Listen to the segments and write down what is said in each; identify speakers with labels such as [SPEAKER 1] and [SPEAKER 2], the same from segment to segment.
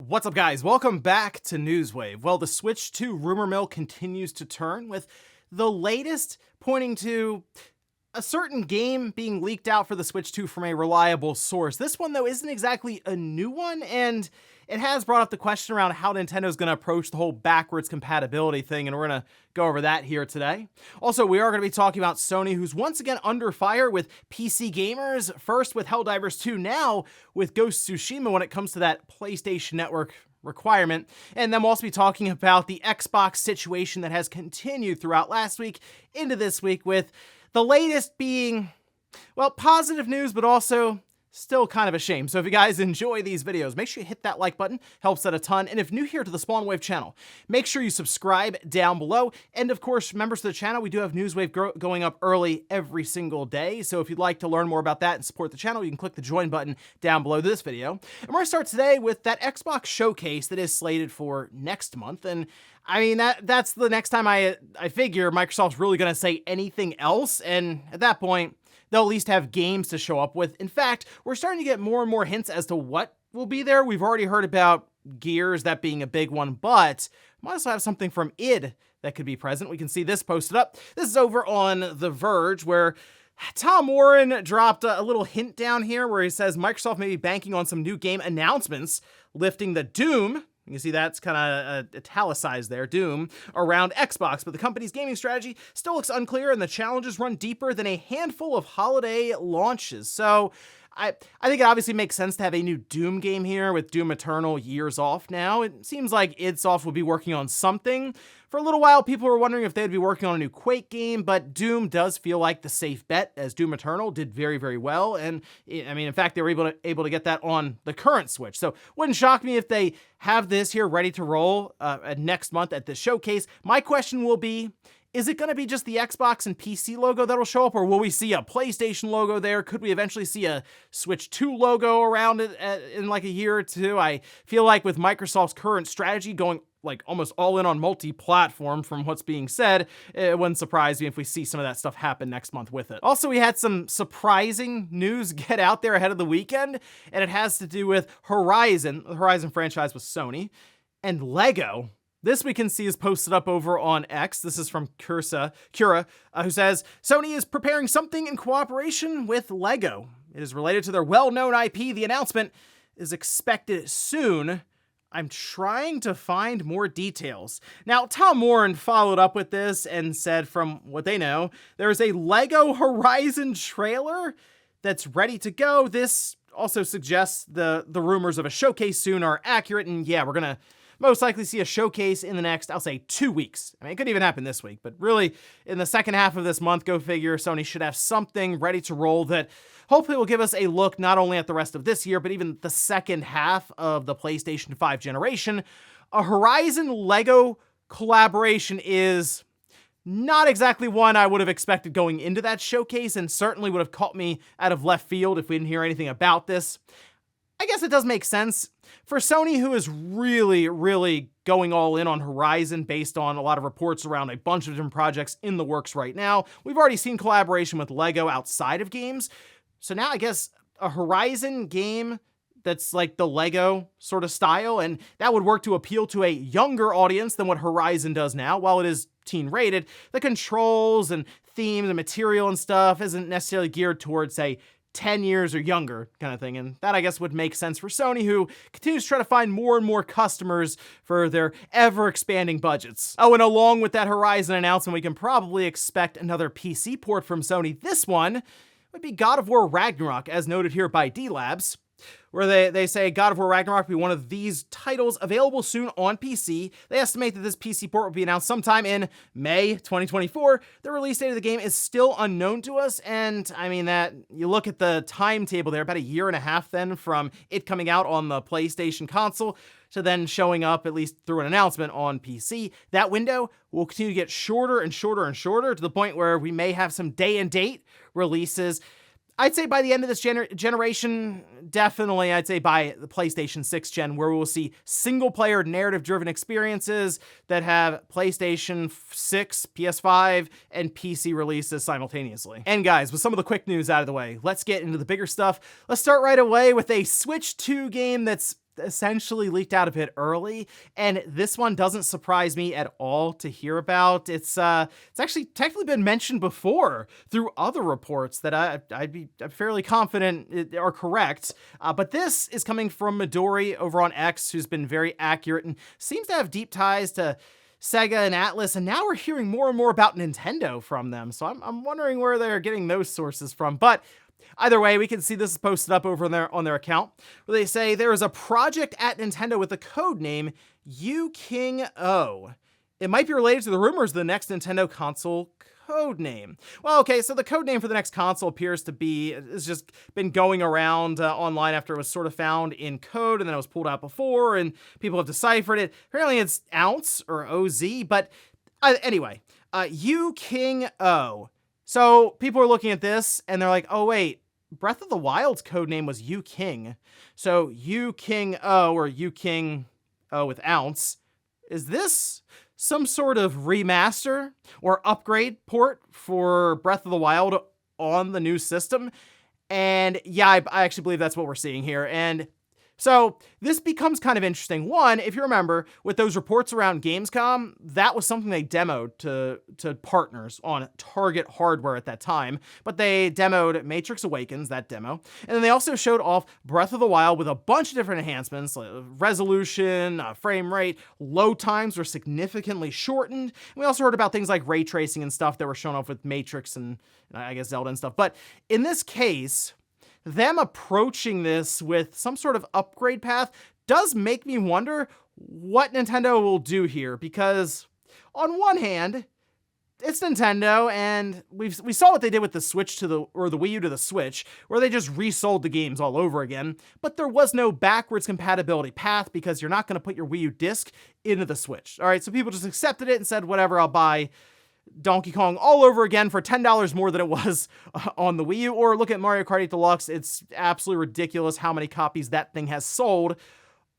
[SPEAKER 1] What's up, guys? Welcome back to Newswave. Well, the Switch 2 rumor mill continues to turn, with the latest pointing to a certain game being leaked out for the Switch 2 from a reliable source. This one, though, isn't exactly a new one, and it has brought up the question around how Nintendo's going to approach the whole backwards compatibility thing, and we're going to go over that here today. Also, we are going to be talking about Sony, who's once again under fire with PC gamers, first with Helldivers 2, now with Ghost Tsushima when it comes to that PlayStation Network requirement. And then we'll also be talking about the Xbox situation that has continued throughout last week into this week, with the latest being, well, positive news, but also still kind of a shame. So if you guys enjoy these videos, make sure you hit that like button, helps out a ton. And if new here to the Spawnwave channel, make sure you subscribe down below. And of course, members of the channel, we do have Newswave going up early every single day. So if you'd like to learn more about that and support the channel, you can click the join button down below this video. And we're gonna start today with that Xbox showcase that is slated for next month. And I mean, that's the next time I figure Microsoft's really gonna say anything else. And at that point, they'll at least have games to show up with. In fact, we're starting to get more and more hints as to what will be there. We've already heard about Gears, that being a big one, but might also have something from id that could be present. We can see this posted up. This is over on The Verge, where Tom Warren dropped a little hint down here where he says Microsoft may be banking on some new game announcements, lifting the Doom. You can see that's kind of italicized there, Doom, around Xbox, but the company's gaming strategy still looks unclear and the challenges run deeper than a handful of holiday launches. So I think it obviously makes sense to have a new Doom game here with Doom Eternal years off now. It seems like id Soft would be working on something. For a little while, people were wondering if they'd be working on a new Quake game, but Doom does feel like the safe bet, as Doom Eternal did very, very well. And I mean, in fact, they were able to get that on the current Switch. So wouldn't shock me if they have this here ready to roll next month at the showcase. My question will be, is it going to be just the Xbox and PC logo that'll show up, or will we see a PlayStation logo there? Could we eventually see a Switch 2 logo around it in like a year or two? I feel like with Microsoft's current strategy going like almost all in on multi-platform from what's being said, it wouldn't surprise me if we see some of that stuff happen next month with it. Also, we had some surprising news get out there ahead of the weekend, and it has to do with Horizon, the Horizon franchise with Sony, and Lego. This we can see is posted up over on X. This is from Cura, who says, Sony is preparing something in cooperation with Lego. It is related to their well-known IP. The announcement is expected soon. I'm trying to find more details. Now, Tom Warren followed up with this and said, from what they know, there is a Lego Horizon trailer that's ready to go. This also suggests the rumors of a showcase soon are accurate, and yeah, we're gonna most likely see a showcase in the next, I'll say, 2 weeks. I mean, it could even happen this week, but really, in the second half of this month, go figure, Sony should have something ready to roll that hopefully will give us a look not only at the rest of this year, but even the second half of the PlayStation 5 generation. A Horizon Lego collaboration is not exactly one I would have expected going into that showcase, and certainly would have caught me out of left field if we didn't hear anything about this. I guess it does make sense. For Sony, who is really, really going all in on Horizon based on a lot of reports around a bunch of different projects in the works right now, we've already seen collaboration with Lego outside of games. So now I guess a Horizon game that's like the Lego sort of style, and that would work to appeal to a younger audience than what Horizon does now. While it is teen rated, the controls and themes and material and stuff isn't necessarily geared towards, say, 10 years or younger kind of thing. And that, I guess, would make sense for Sony, who continues to try to find more and more customers for their ever-expanding budgets. Oh, and along with that Horizon announcement, we can probably expect another PC port from Sony. This one would be God of War Ragnarok, as noted here by D-Labs, where they say God of War Ragnarok will be one of these titles available soon on PC. They estimate that this PC port will be announced sometime in May 2024. The release date of the game is still unknown to us, and I mean that you look at the timetable there, about a year and a half then from it coming out on the PlayStation console to then showing up, at least through an announcement, on PC. That window will continue to get shorter and shorter and shorter, to the point where we may have some day-and-date releases. I'd say by the end of this generation, definitely I'd say by the PlayStation 6 gen, where we will see single-player narrative-driven experiences that have PlayStation 6, PS5, and PC releases simultaneously. And guys, with some of the quick news out of the way, let's get into the bigger stuff. Let's start right away with a Switch 2 game that's essentially leaked out a bit early, and this one doesn't surprise me at all to hear about. It's actually technically been mentioned before through other reports that I'm fairly confident are correct. But this is coming from Midori over on X, who's been very accurate and seems to have deep ties to Sega and Atlas, and now we're hearing more and more about Nintendo from them. So I'm wondering where they're getting those sources from. But either way, we can see this is posted up over on their account, where they say there is a project at Nintendo with the code name U-King-O. It might be related to the rumors of the next Nintendo console code name. Well, okay, so the code name for the next console appears to be, it's just been going around online after it was sort of found in code, and then it was pulled out before, and people have deciphered it. Apparently it's Ounce or OZ, but anyway, U-King-O. So people are looking at this, and they're like, oh wait, Breath of the Wild's code name was U-King. So U-King-O, or U-King-O with Ounce, is this some sort of remaster or upgrade port for Breath of the Wild on the new system? And yeah, I actually believe that's what we're seeing here. And so this becomes kind of interesting. One, if you remember, with those reports around Gamescom, that was something they demoed to partners on Target hardware at that time. But they demoed Matrix Awakens, that demo. And then they also showed off Breath of the Wild with a bunch of different enhancements, like resolution, frame rate, load times were significantly shortened. And we also heard about things like ray tracing and stuff that were shown off with Matrix and I guess Zelda and stuff. But in this case, them approaching this with some sort of upgrade path does make me wonder what Nintendo will do here, because on one hand, it's Nintendo, and we saw what they did with the Switch or the Wii U to the Switch, where they just resold the games all over again, but there was no backwards compatibility path because you're not going to put your Wii U disc into the Switch. All right, so people just accepted it and said, whatever, I'll buy Donkey Kong all over again for $10 more than it was on the Wii U. Or look at Mario Kart 8 Deluxe. It's absolutely ridiculous how many copies that thing has sold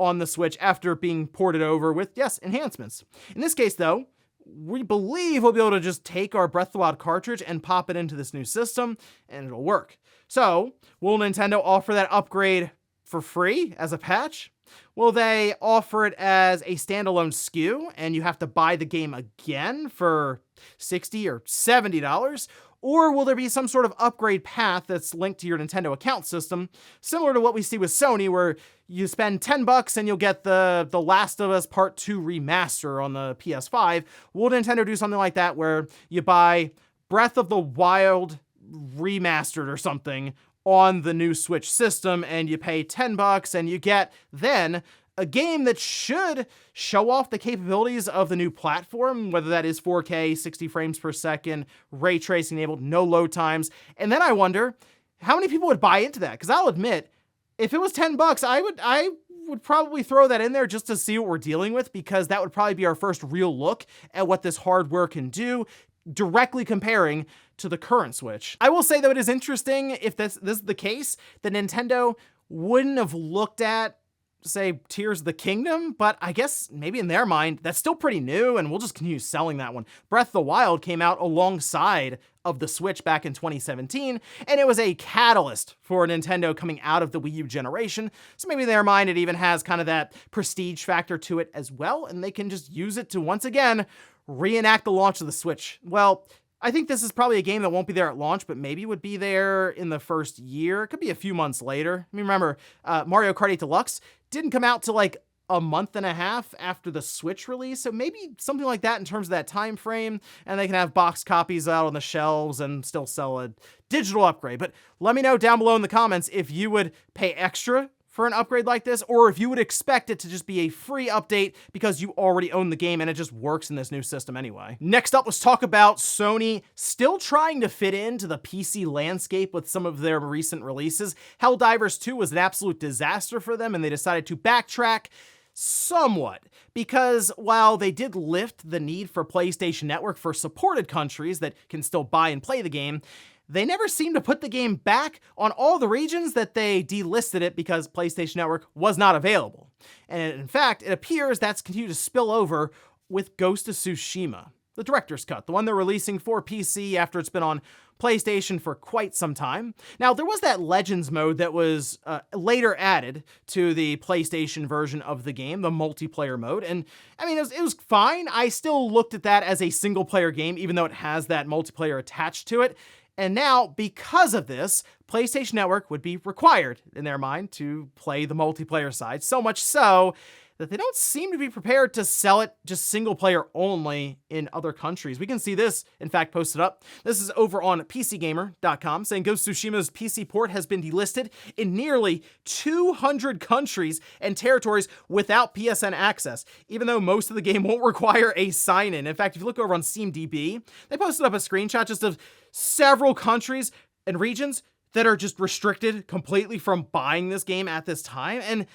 [SPEAKER 1] on the Switch after being ported over with, yes, enhancements. In this case, though, we believe we'll be able to just take our Breath of the Wild cartridge and pop it into this new system, and it'll work. So, will Nintendo offer that upgrade for free as a patch? Will they offer it as a standalone SKU and you have to buy the game again for $60 or $70? Or will there be some sort of upgrade path that's linked to your Nintendo account system, similar to what we see with Sony, where you spend $10 and you'll get the Last of Us Part 2 remaster on the PS5? Will Nintendo do something like that, where you buy Breath of the Wild remastered or something on the new Switch system, and you pay $10 and you get then a game that should show off the capabilities of the new platform, whether that is 4K, 60 frames per second, ray tracing enabled, no load times. And then I wonder how many people would buy into that, because I'll admit, if it was $10, I would probably throw that in there just to see what we're dealing with, because that would probably be our first real look at what this hardware can do, directly comparing to the current Switch. I will say, though, it is interesting if this is the case, that Nintendo wouldn't have looked at, say, Tears of the Kingdom, but I guess maybe in their mind, that's still pretty new, and we'll just continue selling that one. Breath of the Wild came out alongside of the Switch back in 2017, and it was a catalyst for Nintendo coming out of the Wii U generation, so maybe in their mind it even has kind of that prestige factor to it as well, and they can just use it to, once again, reenact the launch of the Switch. Well, I think this is probably a game that won't be there at launch, but maybe would be there in the first year. It could be a few months later. I mean, remember, Mario Kart 8 Deluxe didn't come out till like a month and a half after the Switch release, so maybe something like that in terms of that time frame, and they can have box copies out on the shelves and still sell a digital upgrade. But let me know down below in the comments if you would pay extra for an upgrade like this, or if you would expect it to just be a free update because you already own the game and it just works in this new system anyway. Next up, let's talk about Sony still trying to fit into the PC landscape with some of their recent releases. Helldivers 2 was an absolute disaster for them, and they decided to backtrack somewhat, because while they did lift the need for PlayStation Network for supported countries that can still buy and play the game, they never seemed to put the game back on all the regions that they delisted it because PlayStation Network was not available. And in fact, it appears that's continued to spill over with Ghost of Tsushima. the director's cut, the one they're releasing for PC after it's been on PlayStation for quite some time. Now, there was that Legends mode that was later added to the PlayStation version of the game, the multiplayer mode, and I mean, it was fine. I still looked at that as a single-player game, even though it has that multiplayer attached to it. And now, because of this, PlayStation Network would be required, in their mind, to play the multiplayer side, so much so that they don't seem to be prepared to sell it just single player only in other countries. We can see this, in fact, posted up. This is over on PCGamer.com saying Ghost of Tsushima's PC port has been delisted in nearly 200 countries and territories without PSN access, even though most of the game won't require a sign-in. In fact, if you look over on SteamDB, they posted up a screenshot just of several countries and regions that are just restricted completely from buying this game at this time. And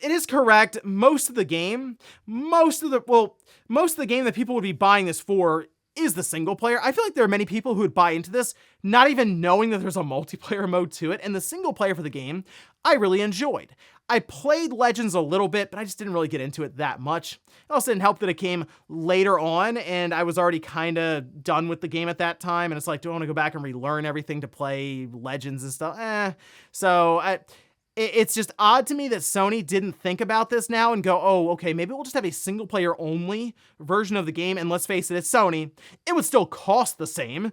[SPEAKER 1] it is correct. Most of the game that people would be buying this for is the single player. I feel like there are many people who would buy into this not even knowing that there's a multiplayer mode to it, and the single player for the game I really enjoyed. I played Legends a little bit, but I just didn't really get into it that much. It also didn't help that it came later on, and I was already kind of done with the game at that time, and it's like, do I want to go back and relearn everything to play Legends and stuff? It's just odd to me that Sony didn't think about this now and go, oh, okay, maybe we'll just have a single player only version of the game. And let's face it, it's Sony. It would still cost the same,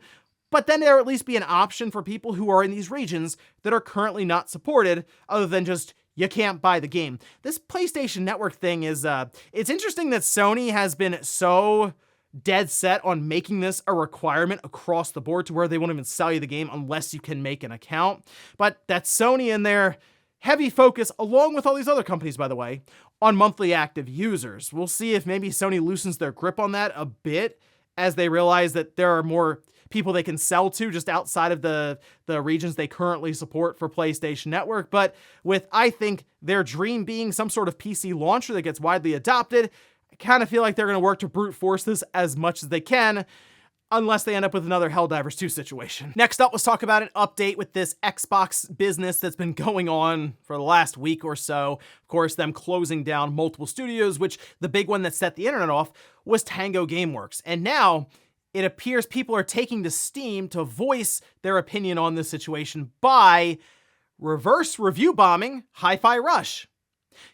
[SPEAKER 1] but then there would at least be an option for people who are in these regions that are currently not supported, other than just, you can't buy the game. This PlayStation Network thing is, it's interesting that Sony has been so dead set on making this a requirement across the board to where they won't even sell you the game unless you can make an account. But that's Sony in their heavy focus, along with all these other companies, by the way, on monthly active users. We'll see if maybe Sony loosens their grip on that a bit as they realize that there are more people they can sell to just outside of the regions they currently support for PlayStation Network. But with, I think, their dream being some sort of PC launcher that gets widely adopted, I kind of feel like they're going to work to brute force this as much as they can, unless they end up with another Helldivers 2 situation. Next up, let's talk about an update with this Xbox business that's been going on for the last week or so. Of course, them closing down multiple studios, which the big one that set the internet off was Tango Gameworks. And now it appears people are taking to Steam to voice their opinion on this situation by reverse review bombing Hi-Fi Rush.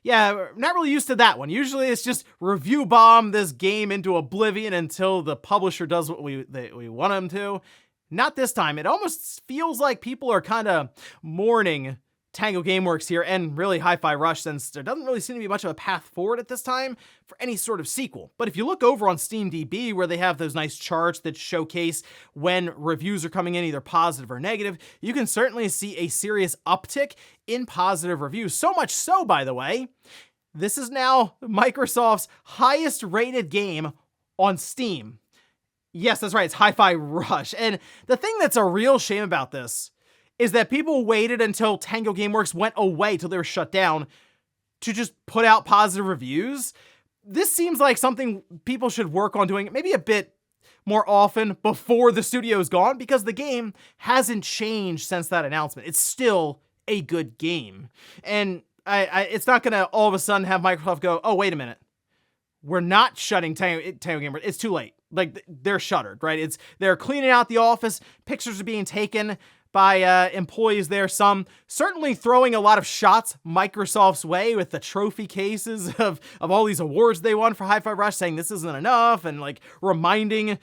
[SPEAKER 1] Yeah, not really used to that one. Usually it's just review bomb this game into oblivion until the publisher does what we want them to. Not this time. It almost feels like people are kind of mourning Tango Gameworks here, and really Hi-Fi Rush, since there doesn't really seem to be much of a path forward at this time for any sort of sequel. But if you look over on SteamDB, where they have those nice charts that showcase when reviews are coming in, either positive or negative, you can certainly see a serious uptick in positive reviews. So much so, by the way, this is now Microsoft's highest rated game on Steam. Yes, that's right, it's Hi-Fi Rush. And the thing that's a real shame about this is that people waited until Tango Gameworks went away, till they were shut down, to just put out positive reviews. This seems like something people should work on doing maybe a bit more often before the studio's gone, because the game hasn't changed since that announcement. It's still a good game. And it's not gonna all of a sudden have Microsoft go, oh, wait a minute, we're not shutting Tango Gameworks. It's too late. Like, they're shuttered, right? They're cleaning out the office. Pictures are being taken by employees there, some certainly throwing a lot of shots Microsoft's way with the trophy cases of all these awards they won for Hi-Fi Rush, saying this isn't enough, and like reminding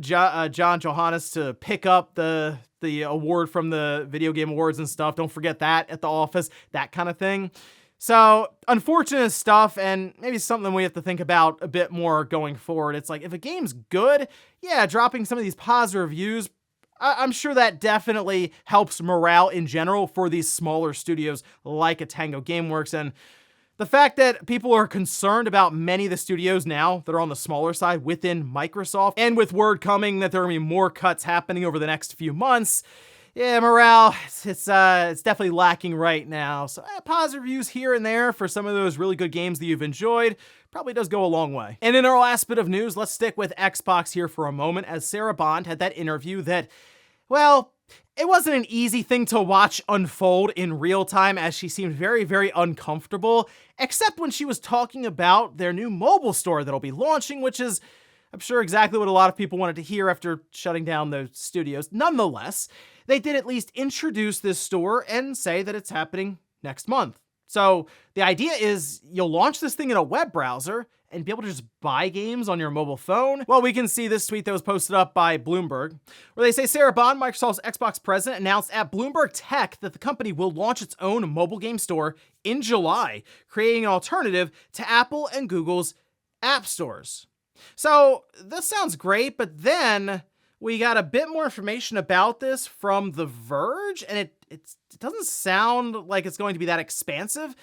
[SPEAKER 1] John Johannes to pick up the award from the Video Game Awards and stuff. Don't forget that at the office, that kind of thing. So, unfortunate stuff, and maybe something we have to think about a bit more going forward. It's like, if a game's good, yeah, dropping some of these positive reviews, I'm sure that definitely helps morale in general for these smaller studios like a Tango Gameworks. And the fact that people are concerned about many of the studios now that are on the smaller side within Microsoft, and with word coming that there are going to be more cuts happening over the next few months, yeah, morale, it's definitely lacking right now. So positive reviews here and there for some of those really good games that you've enjoyed probably does go a long way. And in our last bit of news, let's stick with Xbox here for a moment, as Sarah Bond had that interview that, well, it wasn't an easy thing to watch unfold in real time, as she seemed very, very uncomfortable, except when she was talking about their new mobile store that'll be launching, which is I'm sure exactly what a lot of people wanted to hear after shutting down those studios. Nonetheless, they did at least introduce this store and say that it's happening next month. So the idea is you'll launch this thing in a web browser and be able to just buy games on your mobile phone. Well, we can see this tweet that was posted up by Bloomberg, where they say Sarah Bond, Microsoft's Xbox president, announced at Bloomberg Tech that the company will launch its own mobile game store in July, creating an alternative to Apple and Google's app stores. So this sounds great, but then we got a bit more information about this from The Verge, and it doesn't sound like it's going to be that expansive,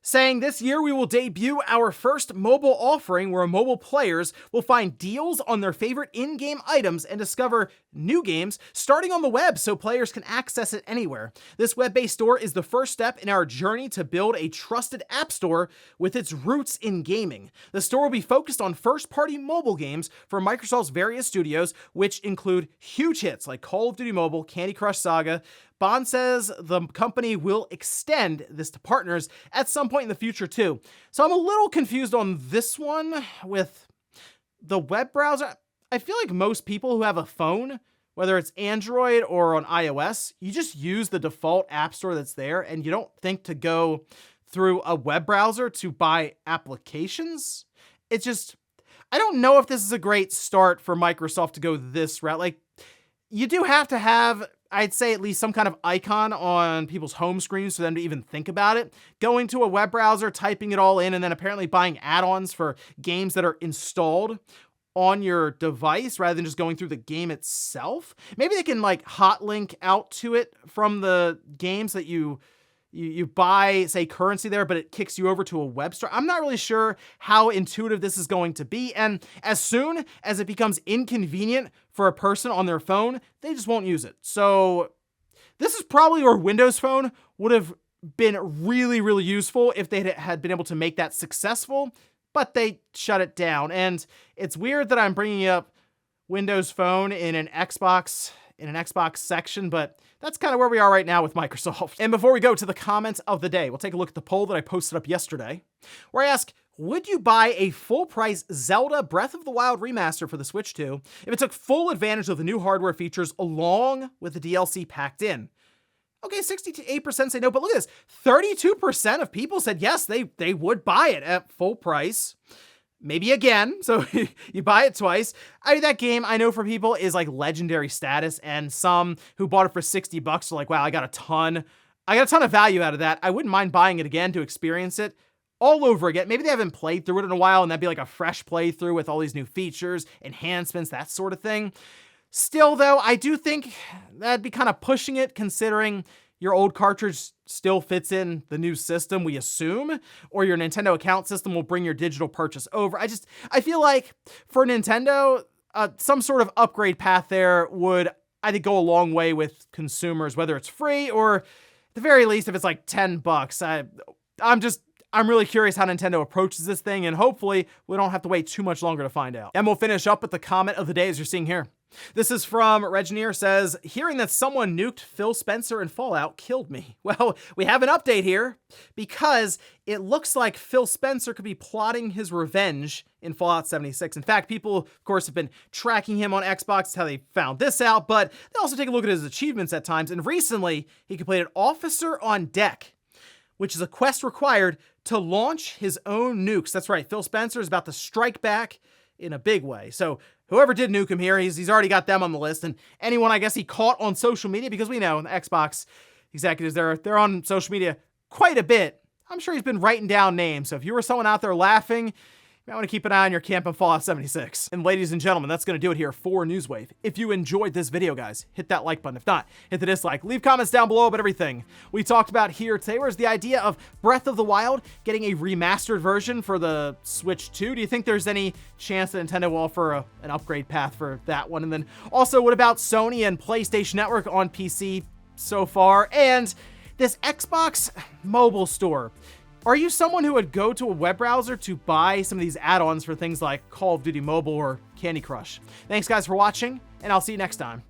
[SPEAKER 1] saying this year we will debut our first mobile offering where mobile players will find deals on their favorite in-game items and discover new games starting on the web so players can access it anywhere. This web-based store is the first step in our journey to build a trusted app store with its roots in gaming. The store will be focused on first-party mobile games for Microsoft's various studios, which include huge hits like Call of Duty Mobile, Candy Crush Saga. Bond says the company will extend this to partners at some point in the future too. So I'm a little confused on this one with the web browser. I feel like most people who have a phone, whether it's Android or on iOS, you just use the default app store that's there and you don't think to go through a web browser to buy applications. It's just, I don't know if this is a great start for Microsoft to go this route. Like, you do have to have, I'd say, at least some kind of icon on people's home screens for them to even think about it. Going to a web browser, typing it all in, and then apparently buying add-ons for games that are installed on your device rather than just going through the game itself. Maybe they can like hot link out to it from the games that you buy, say, currency there, but it kicks you over to a web store. I'm not really sure how intuitive this is going to be. And as soon as it becomes inconvenient for a person on their phone, they just won't use it. So this is probably where Windows Phone would have been really, really useful if they had been able to make that successful, but they shut it down. And it's weird that I'm bringing up Windows Phone in an Xbox section, but that's kind of where we are right now with Microsoft. And before we go to the comments of the day, we'll take a look at the poll that I posted up yesterday, where I ask, would you buy a full-price Zelda Breath of the Wild remaster for the Switch 2 if it took full advantage of the new hardware features along with the DLC packed in? Okay, 68% say no, but look at this. 32% of people said yes, they would buy it at full price. Maybe again, so you buy it twice. I mean, that game, I know for people, is like legendary status, and some who bought it for $60 are like, wow, I got a ton of value out of that. I wouldn't mind buying it again to experience it all over again. Maybe they haven't played through it in a while, and that'd be like a fresh playthrough with all these new features, enhancements, that sort of thing. Still, though, I do think that'd be kind of pushing it, considering your old cartridge still fits in the new system, we assume, or your Nintendo account system will bring your digital purchase over. I feel like for Nintendo, some sort of upgrade path there would, I think, go a long way with consumers, whether it's free or at the very least, if it's like $10. I'm really curious how Nintendo approaches this thing, and hopefully we don't have to wait too much longer to find out. And we'll finish up with the comment of the day as you're seeing here. This is from Regnier, says, hearing that someone nuked Phil Spencer in Fallout killed me. Well, we have an update here because it looks like Phil Spencer could be plotting his revenge in Fallout 76. In fact, people, of course, have been tracking him on Xbox. That's how they found this out, but they also take a look at his achievements at times. And recently, he completed Officer on Deck, which is a quest required to launch his own nukes. That's right, Phil Spencer is about to strike back in a big way. So whoever did nuke him here, he's already got them on the list. And anyone, I guess, he caught on social media, because we know the Xbox executives, they're on social media quite a bit. I'm sure he's been writing down names. So if you were someone out there laughing, you might want to keep an eye on your camp in Fallout 76. And ladies and gentlemen, that's going to do it here for Newswave. If you enjoyed this video, guys, hit that like button. If not, hit the dislike. Leave comments down below about everything we talked about here today. Where's the idea of Breath of the Wild getting a remastered version for the Switch 2? Do you think there's any chance that Nintendo will offer an upgrade path for that one? And then also, what about Sony and PlayStation Network on PC so far? And this Xbox mobile store. Are you someone who would go to a web browser to buy some of these add-ons for things like Call of Duty Mobile or Candy Crush? Thanks, guys, for watching, and I'll see you next time.